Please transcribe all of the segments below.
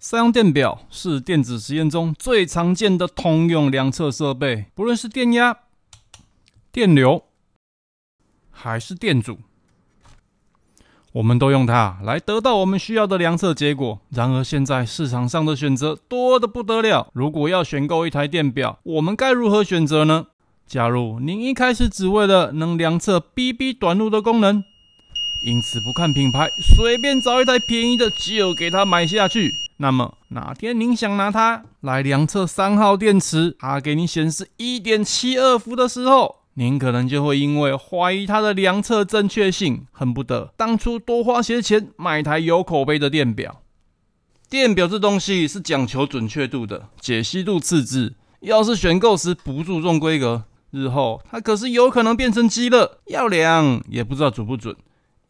三阳电表是电子实验中最常见的通用量测设备，不论是电压、电流还是电阻，我们都用它来得到我们需要的量测结果。然而现在市场上的选择多得不得了，如果要选购一台电表，我们该如何选择呢？假如您一开始只为了能量测 BB 短路的功能，因此不看品牌，随便找一台便宜的就给它买下去，那么哪天您想拿它来量测3号电池，它给你显示 1.72 伏的时候，您可能就会因为怀疑它的量测正确性，恨不得当初多花些钱买台有口碑的电表。电表这东西是讲求准确度的，解析度次之，要是选购时不注重规格，日后它可是有可能变成鸡肋，要量也不知道准不准，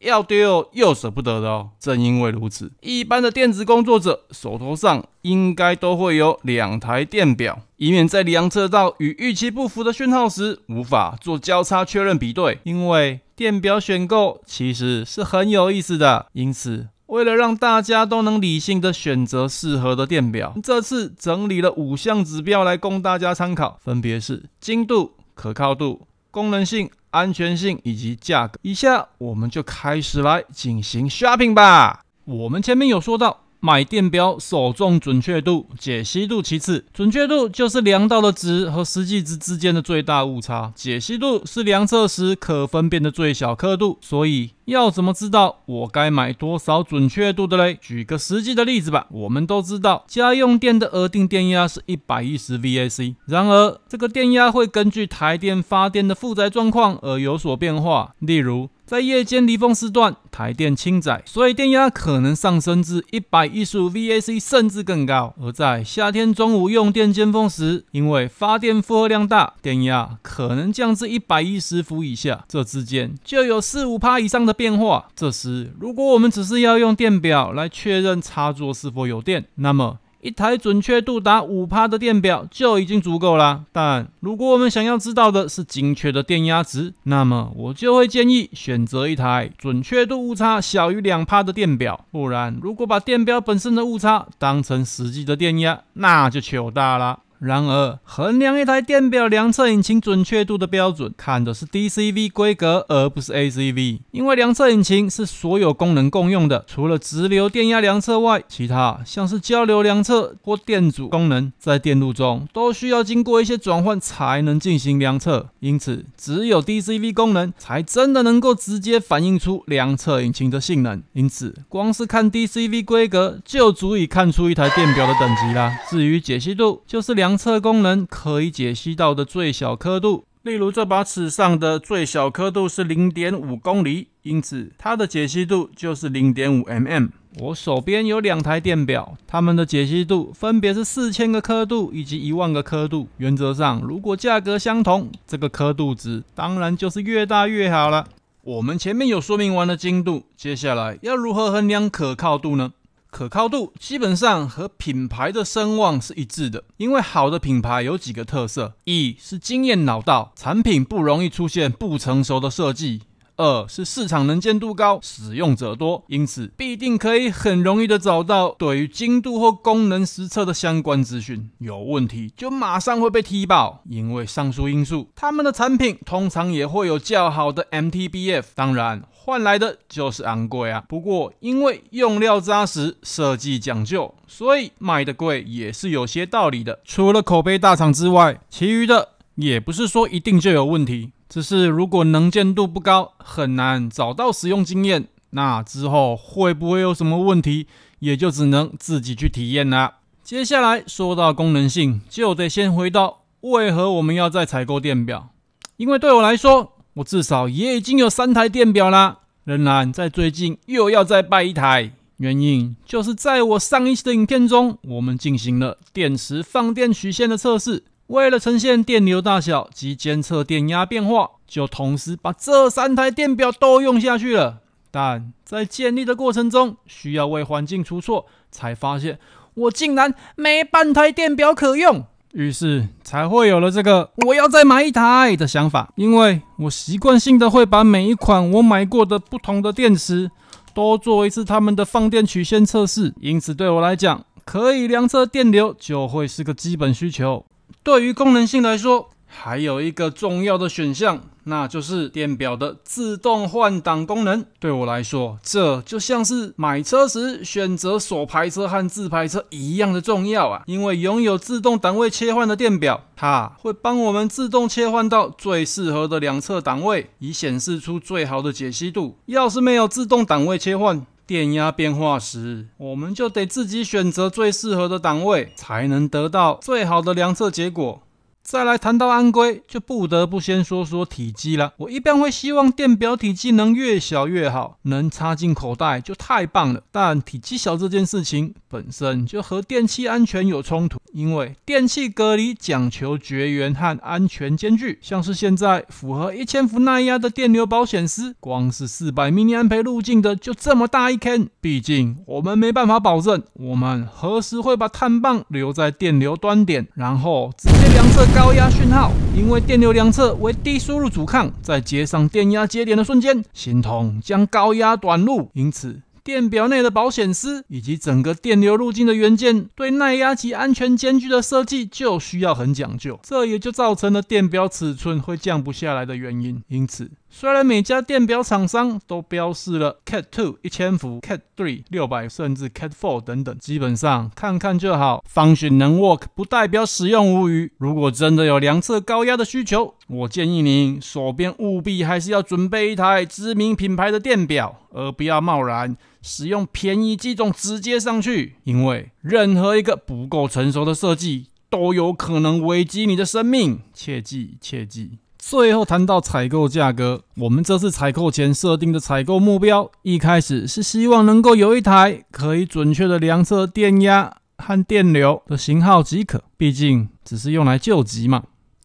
要丢又舍不得的哦。正因为如此，一般的电子工作者手头上应该都会有2台电表，以免在量测到与预期不符的讯号时，无法做交叉确认比对。因为电表选购其实是很有意思的，因此为了让大家都能理性的选择适合的电表，这次整理了5项指标来供大家参考，分别是精度、可靠度、功能性、安全性以及价格。以下我们就开始来进行 shopping 吧。我们前面有说到，买电表首重准确度，解析度其次。准确度就是量到的值和实际值之间的最大误差，解析度是量测时可分辨的最小刻度。所以要怎么知道我该买多少准确度的嘞？举个实际的例子吧。我们都知道家用电的额定电压是110 VAC， 然而这个电压会根据台电发电的负载状况而有所变化。例如在夜间离峰时段，台电轻载，所以电压可能上升至115 VAC 甚至更高。而在夏天中午用电尖峰时，因为发电负荷量大，电压可能降至110伏以下，这之间就有 4-5% 以上的变化。这时如果我们只是要用电表来确认插座是否有电，那么一台准确度达 5% 的电表就已经足够啦。但如果我们想要知道的是精确的电压值，那么我就会建议选择一台准确度误差小于 2% 的电表。不然如果把电表本身的误差当成实际的电压，那就糗大啦。然而衡量一台电表量测引擎准确度的标准，看的是 DCV 规格而不是 ACV， 因为量测引擎是所有功能共用的，除了直流电压量测外，其他像是交流量测或电阻功能，在电路中都需要经过一些转换才能进行量测，因此只有 DCV 功能才真的能够直接反映出量测引擎的性能。因此光是看 DCV 规格就足以看出一台电表的等级啦。至于解析度，就是量测功能可以解析到的最小刻度，例如这把尺上的最小刻度是 0.5 公里，因此它的解析度就是 0.5 mm。 我手边有2台电表，它们的解析度分别是4000个刻度以及10000个刻度。原则上如果价格相同，这个刻度值当然就是越大越好了。我们前面有说明完了精度，接下来要如何衡量可靠度呢？可靠度基本上和品牌的声望是一致的，因为好的品牌有几个特色：一是经验老道，产品不容易出现不成熟的设计；二是市场能见度高，使用者多，因此必定可以很容易的找到对于精度或功能实测的相关资讯。有问题就马上会被踢爆。因为上述因素，他们的产品通常也会有较好的 MTBF， 当然换来的就是昂贵啊。不过因为用料扎实，设计讲究，所以卖得贵也是有些道理的。除了口碑大厂之外，其余的也不是说一定就有问题，只是如果能见度不高，很难找到使用经验，那之后会不会有什么问题，也就只能自己去体验啦。接下来说到功能性，就得先回到为何我们要再采购电表。因为对我来说，我至少也已经有3台电表啦，仍然在最近又要再拜1台。原因就是在我上一期的影片中，我们进行了电池放电曲线的测试，为了呈现电流大小及监测电压变化，就同时把这3台电表都用下去了。但在建立的过程中，需要为环境出错，才发现我竟然没半台电表可用，于是才会有了这个我要再买1台的想法。因为我习惯性的会把每一款我买过的不同的电池都做一次他们的放电曲线测试，因此对我来讲，可以量测电流就会是个基本需求。对于功能性来说，还有一个重要的选项，那就是电表的自动换挡功能。对我来说，这就像是买车时选择手排车和自排车一样的重要啊！因为拥有自动档位切换的电表，它会帮我们自动切换到最适合的两侧档位，以显示出最好的解析度。要是没有自动档位切换，电压变化时，我们就得自己选择最适合的档位，才能得到最好的量测结果。再来谈到安规，就不得不先说说体积了。我一般会希望电表体积能越小越好，能插进口袋就太棒了。但体积小这件事情本身就和电气安全有冲突，因为电气隔离讲求绝缘和安全兼具。像是现在符合1000伏耐压的电流保险丝，光是400 mA 路径的就这么大一坑。毕竟我们没办法保证我们何时会把碳棒留在电流端点，然后直接量测高压讯号，因为电流量测为低输入阻抗，在接上电压接点的瞬间，形同将高压短路，因此电表内的保险丝以及整个电流路径的元件对耐压及安全兼具的设计就需要很讲究，这也就造成了电表尺寸会降不下来的原因。因此虽然每家电表厂商都标示了 Cat2 1000伏、Cat3 600甚至 Cat4 等等，基本上看看就好， function 能 work 不代表使用无虞。如果真的有量测高压的需求，我建议您手边务必还是要准备一台知名品牌的电表，而不要贸然使用便宜机种直接上去，因为任何一个不够成熟的设计都有可能危及你的生命，切记切记。最后谈到采购价格，我们这次采购前设定的采购目标，一开始是希望能够有一台可以准确的量测电压和电流的型号即可，毕竟只是用来救急嘛，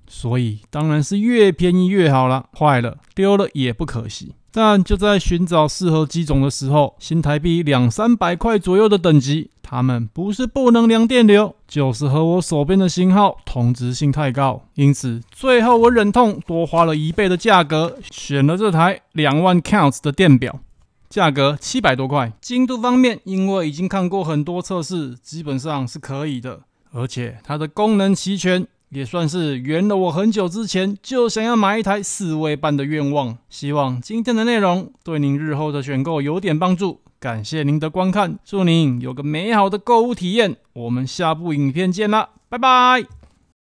所以当然是越便宜越好啦，坏了丢了也不可惜。但就在寻找适合机种的时候，新台币200-300块左右的等级，它们不是不能量电流，就是和我手边的型号同质性太高，因此最后我忍痛多花了1倍的价格，选了这台2万 counts 的电表，价格700多块。精度方面，因为已经看过很多测试，基本上是可以的，而且它的功能齐全，也算是圆了我很久之前就想要买一台4位半的愿望。希望今天的内容对您日后的选购有点帮助，感谢您的观看，祝您有个美好的购物体验，我们下部影片见啦，拜拜。